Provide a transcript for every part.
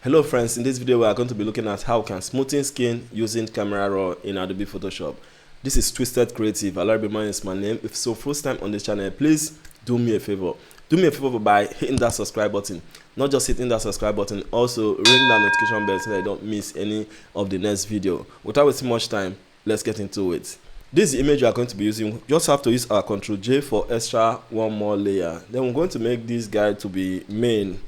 Hello friends, in this video we are going to be looking at how we can smoothen skin using Camera Raw in Adobe Photoshop. This is Twisted Creative. Hello everyone, it's my name. If so first time on this channel, please do me a favor. Do me a favor by hitting that subscribe button. Not just hitting that subscribe button, also ring that notification bell so that you don't miss any of the next video. Without wasting much time, let's get into it. This is the image we are going to be using. We just have to use our Ctrl J for extra one more layer. Then we're going to make this guy to be main.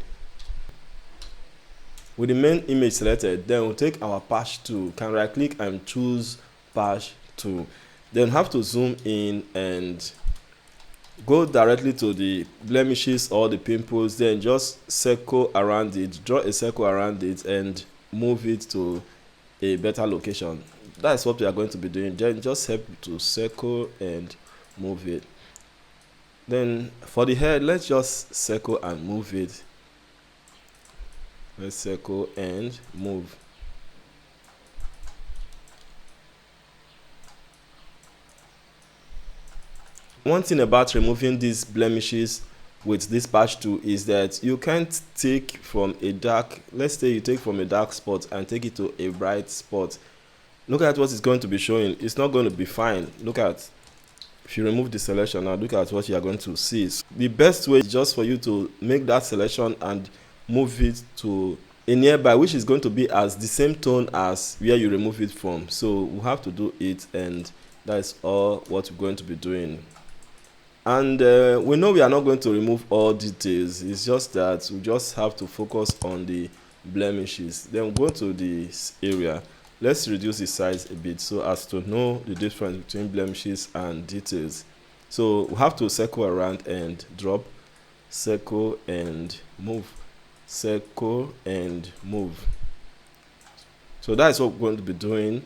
With the main image selected, then we'll take our patch tool, can right click and choose patch tool. Then have to zoom in and go directly to the blemishes or the pimples, then just circle around it, draw a circle around it and move it to a better location. That's what we are going to be doing. Then just help to circle and move it. Then for the head, let's just circle and move it. Let's circle and move. One thing about removing these blemishes with this patch tool is that you can't take from a dark, let's say you take from a dark spot and take it to a bright spot. Look at what it's going to be showing. It's not going to be fine. Look at, if you remove the selection now, look at what you are going to see. The best way is just for you to make that selection and move it to a nearby, which is going to be as the same tone as where you remove it from. So we have to do it, and that's all what we're going to be doing. And we know we are not going to remove all details. It's just that we just have to focus on the blemishes. Then go to this area. Let's reduce the size a bit so as to know the difference between blemishes and details. So we have to circle around and drop, circle and move, circle and move. So that's what we're going to be doing.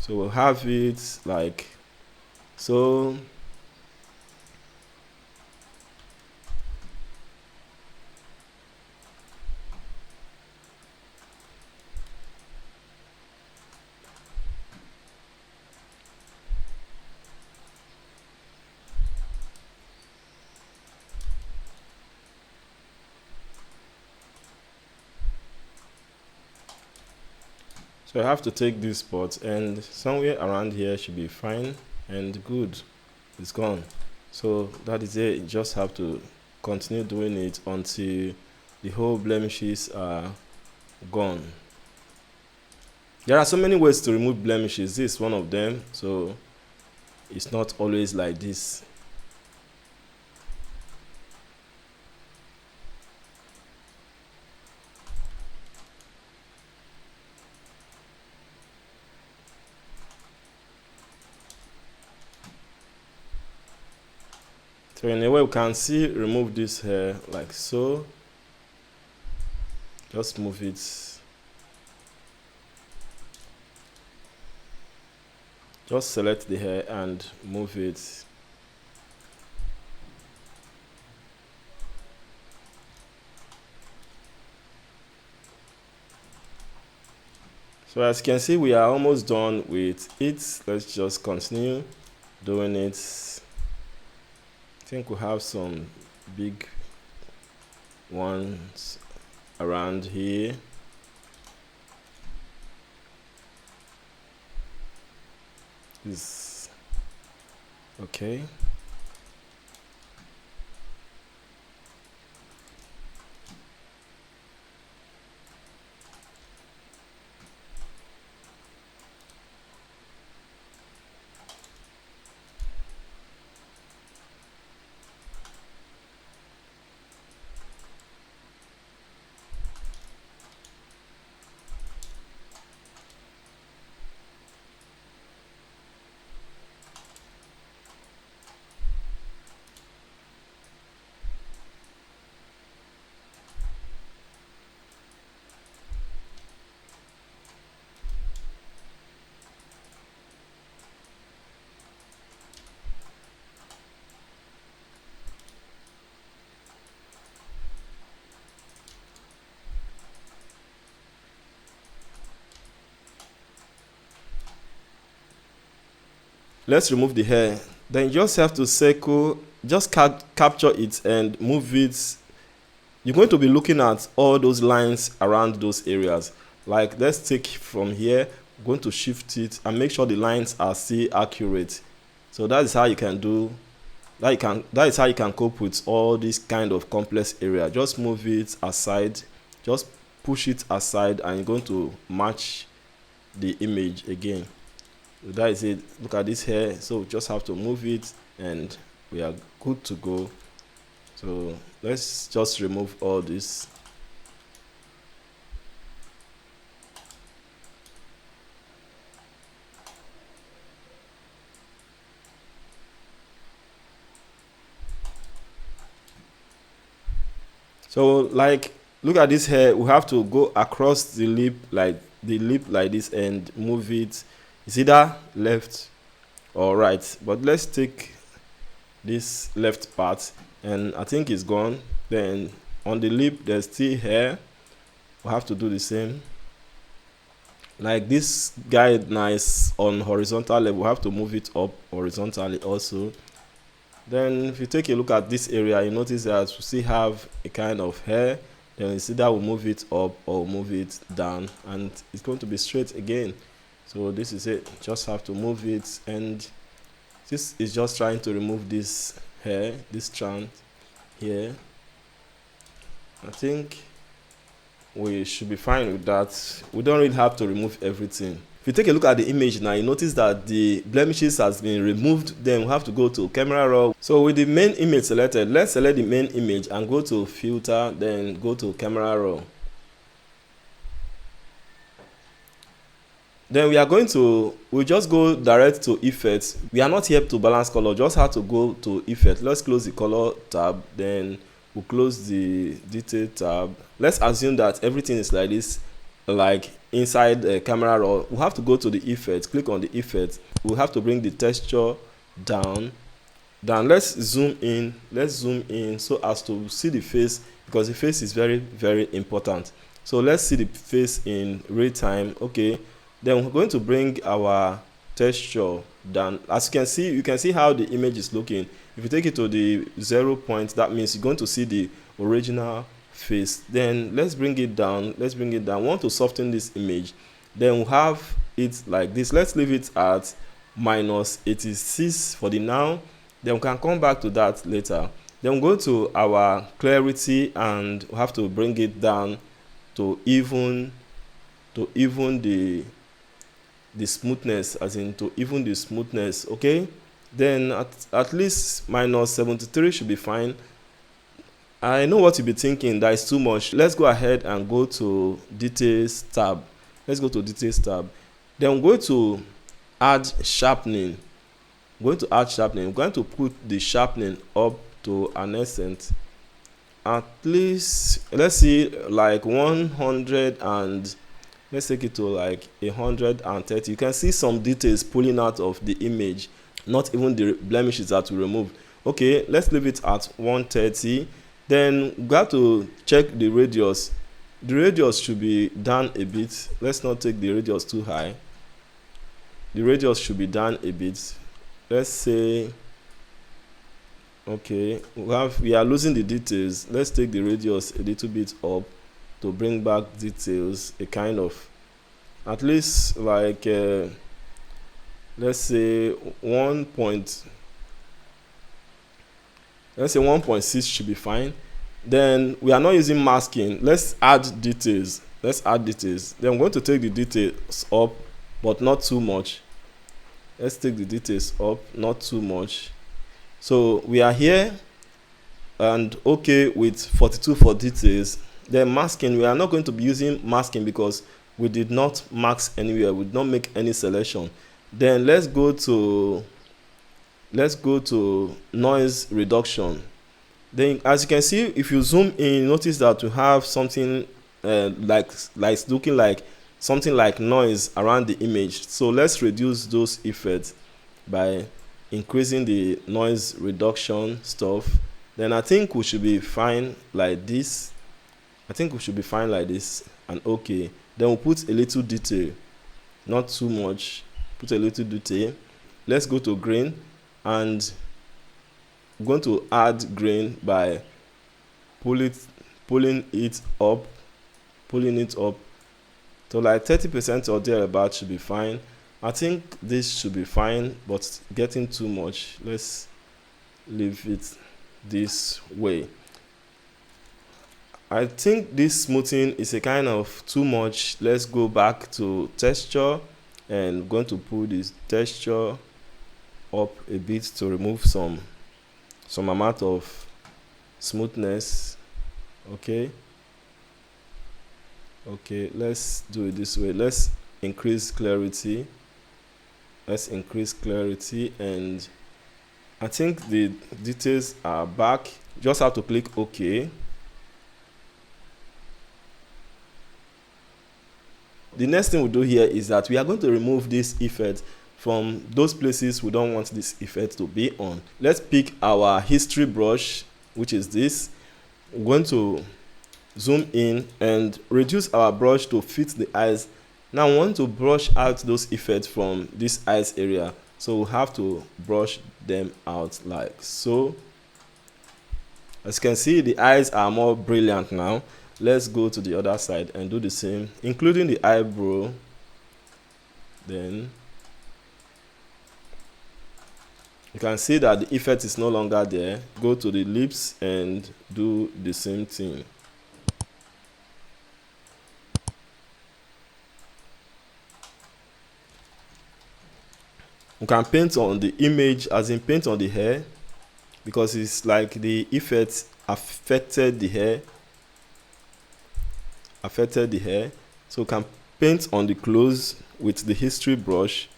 So we'll have it like so. So I have to take this spot, and somewhere around here should be fine and good. It's gone. So that is it. You just have to continue doing it until the whole blemishes are gone. There are so many ways to remove blemishes. This is one of them. So it's not always like this. So in a way we can see remove this hair like so. Just move it. Just select the hair and move it. So as you can see, we are almost done with it. Let's just continue doing it. I think we have some big ones around here. Is okay. Let's remove the hair. Then you just have to circle, just capture it and move it you're going to be looking at all those lines around those areas. Like, let's take from here, I'm going to shift it and make sure the lines are still accurate. So that is how you can do that is how you can cope with all this kind of complex area. Just move it aside, just push it aside, and you're going to match the image again. So that is it. Look at this here. So just have to move it and we are good to go. So let's just remove all this. So like, look at this here. We have to go across the lip like this and move it. It's either left or right. But let's take this left part, and I think it's gone. Then on the lip there's still hair. We have to do the same. Like this guy now is on horizontal level. We have to move it up horizontally also. Then if you take a look at this area, you notice that we still have a kind of hair. Then you see that we'll move it up or move it down, and it's going to be straight again. So this is it. Just have to move it, and this is just trying to remove this hair, this strand here. I think we should be fine with that. We don't really have to remove everything. If you take a look at the image now, you notice that the blemishes has been removed. Then we have to go to camera raw. So with the main image selected, let's select the main image and go to filter, then go to camera raw. Then we'll just go direct to effects. We are not here to balance color, just have to go to effect. Let's close the color tab, then we'll close the detail tab. Let's assume that everything is like this, like inside the camera raw. We have to go to the effect, click on the effect. We'll have to bring the texture down. Then let's zoom in so as to see the face, because the face is very, very important. So let's see the face in real time. Okay, then we're going to bring our texture down. As you can see how the image is looking. If you take it to the 0 point, that means you're going to see the original face. Then let's bring it down. We want to soften this image. Then we'll have it like this. Let's leave it at -86 for the now. Then we can come back to that later. Then we'll go to our clarity, and we have to bring it down to even the smoothness, okay. Then at least -73 should be fine. I know what you'll be thinking, that is too much. Let's go ahead and go to details tab. Then we're going to add sharpening. I'm going to put the sharpening up to an extent, at least, let's see, like 100, and let's take it to like 130. You can see some details pulling out of the image, not even the blemishes that we removed. Okay, let's leave it at 130. Then we got to check the radius. The radius should be down a bit. Let's not take the radius too high. The radius should be down a bit. Let's say, okay, we are losing the details. Let's take the radius a little bit up to bring back details, a kind of, at least like let's say 1.6 should be fine. Then we are not using masking. Let's add details. Then I'm going to take the details up, but not too much. Let's take the details up, not too much. So we are here and okay with 42 for details. Then masking, we are not going to be using masking because we did not mask anywhere. We did not make any selection. Then let's go to noise reduction. Then as you can see, if you zoom in, notice that we have something like looking like something like noise around the image. So let's reduce those effects by increasing the noise reduction stuff. Then I think we should be fine like this. And okay. Then we'll put a little detail, not too much. Put a little detail. Let's go to grain, and I'm going to add grain by pull it pulling it up to like 30% or thereabout should be fine. I think this should be fine, but getting too much, let's leave it this way. I think this smoothing is a kind of too much. Let's go back to texture and going to pull this texture up a bit to remove some amount of smoothness. Okay, let's do it this way. Let's increase clarity, and I think the details are back. Just have to click OK. The next thing we do here is that we are going to remove this effect from those places we don't want this effect to be on. Let's pick our history brush, which is this. We're going to zoom in and reduce our brush to fit the eyes. Now I want to brush out those effects from this eyes area, so we'll have to brush them out like so. As you can see, the eyes are more brilliant now. Let's go to the other side and do the same, including the eyebrow. Then you can see that the effect is no longer there. Go to the lips and do the same thing. You can paint on the image, as in paint on the hair, because it's like the effect affected the hair. So you can paint on the clothes with the history brush.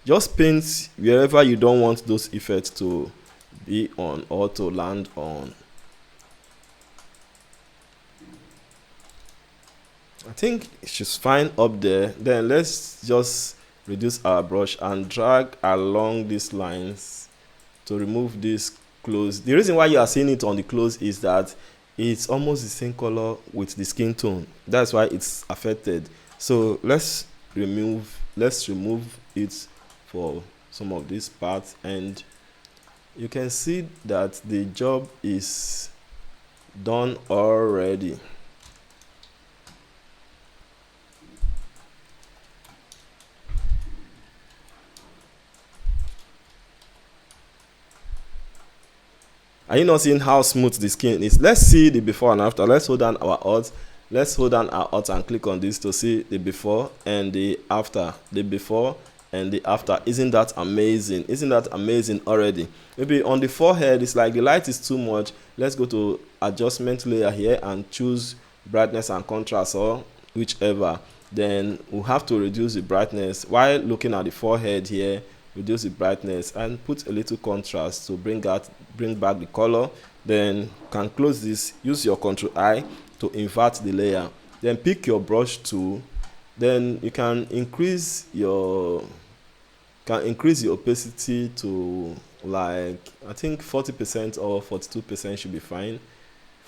Just paint wherever you don't want those effects to be on or to land on. I think she's fine up there. Then let's just reduce our brush and drag along these lines to remove this clothes. The reason why you are seeing it on the clothes is that it's almost the same color with the skin tone. That's why it's affected. So let's remove it for some of these parts, and you can see that the job is done already. Are you not seeing how smooth the skin is? Let's see the before and after. Let's hold down our alt. Let's hold down our alt and click on this to see the before and the after. The before and the after. Isn't that amazing? Isn't that amazing already? Maybe on the forehead, it's like the light is too much. Let's go to adjustment layer here and choose brightness and contrast, or whichever. Then we'll have to reduce the brightness. While looking at the forehead here, reduce the brightness and put a little contrast to bring back the color. Then can close this. Use your Ctrl I to invert the layer. Then pick your brush tool. Then you can increase your opacity to, like, I think 40% or 42% should be fine.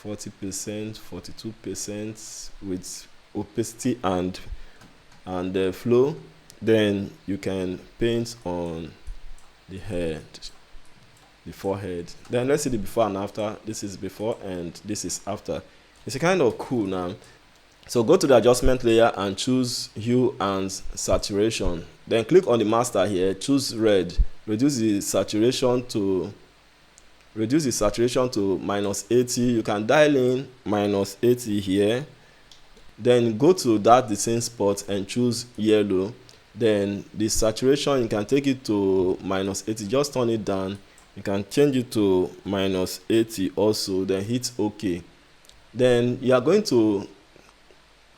40%, 42% with opacity and flow. Then you can paint on the head, the forehead. Then let's see the before and after. This is before and this is after. It's a kind of cool now. So go to the adjustment layer and choose hue and saturation. Then click on the master here, choose red. Reduce the saturation to -80. You can dial in -80 here. Then go to the same spot and choose yellow. Then the saturation, you can take it to -80. Just turn it down. You can change it to -80 also. Then hit OK. Then you are going to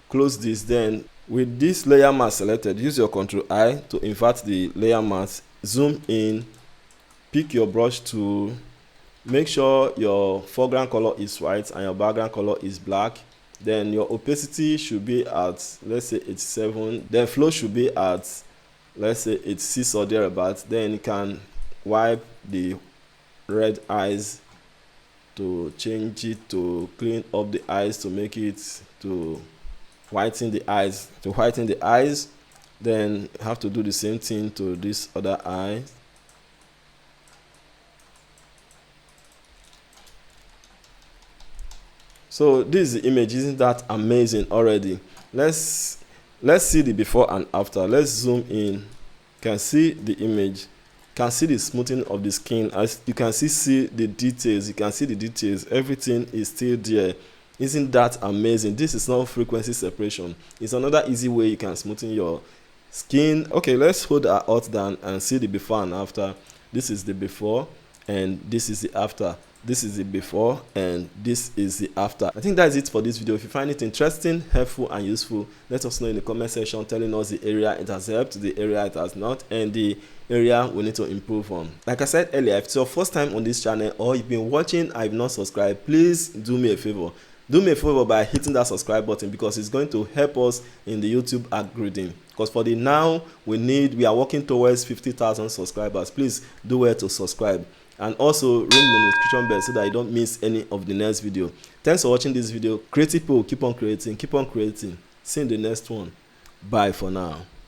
close this. Then with this layer mask selected, use your Ctrl I to invert the layer mask. Zoom in, pick your brush tool, make sure your foreground color is white and your background color is black. Then your opacity should be at, let's say, 87. Then flow should be at, let's say, 86 or thereabouts. Then you can wipe the red eyes to change it to clean up the eyes, to make it to whiten the eyes. Then have to do the same thing to this other eye. So this is the image. Isn't that amazing already? Let's see the before and after. Let's zoom in. Can see the image, can see the smoothing of the skin. As you can see the details, you can see the details, everything is still there. Isn't that amazing? This is not frequency separation. It's another easy way you can smoothen your skin. Okay, let's hold our alt down and see the before and after. This is the before and this is the after. This is the before and this is the after. I think that's it for this video. If you find it interesting, helpful and useful, let us know in the comment section, telling us the area it has helped, the area it has not, and the area we need to improve on. Like I said earlier, if it's your first time on this channel or you've been watching and you've not subscribed, please do me a favor. Do me a favor by hitting that subscribe button, because it's going to help us in the YouTube algorithm. Because for the now, we are working towards 50,000 subscribers. Please do well to subscribe. And also ring the notification bell so that you don't miss any of the next video. Thanks for watching this video. Creative people, keep on creating, keep on creating. See you in the next one. Bye for now.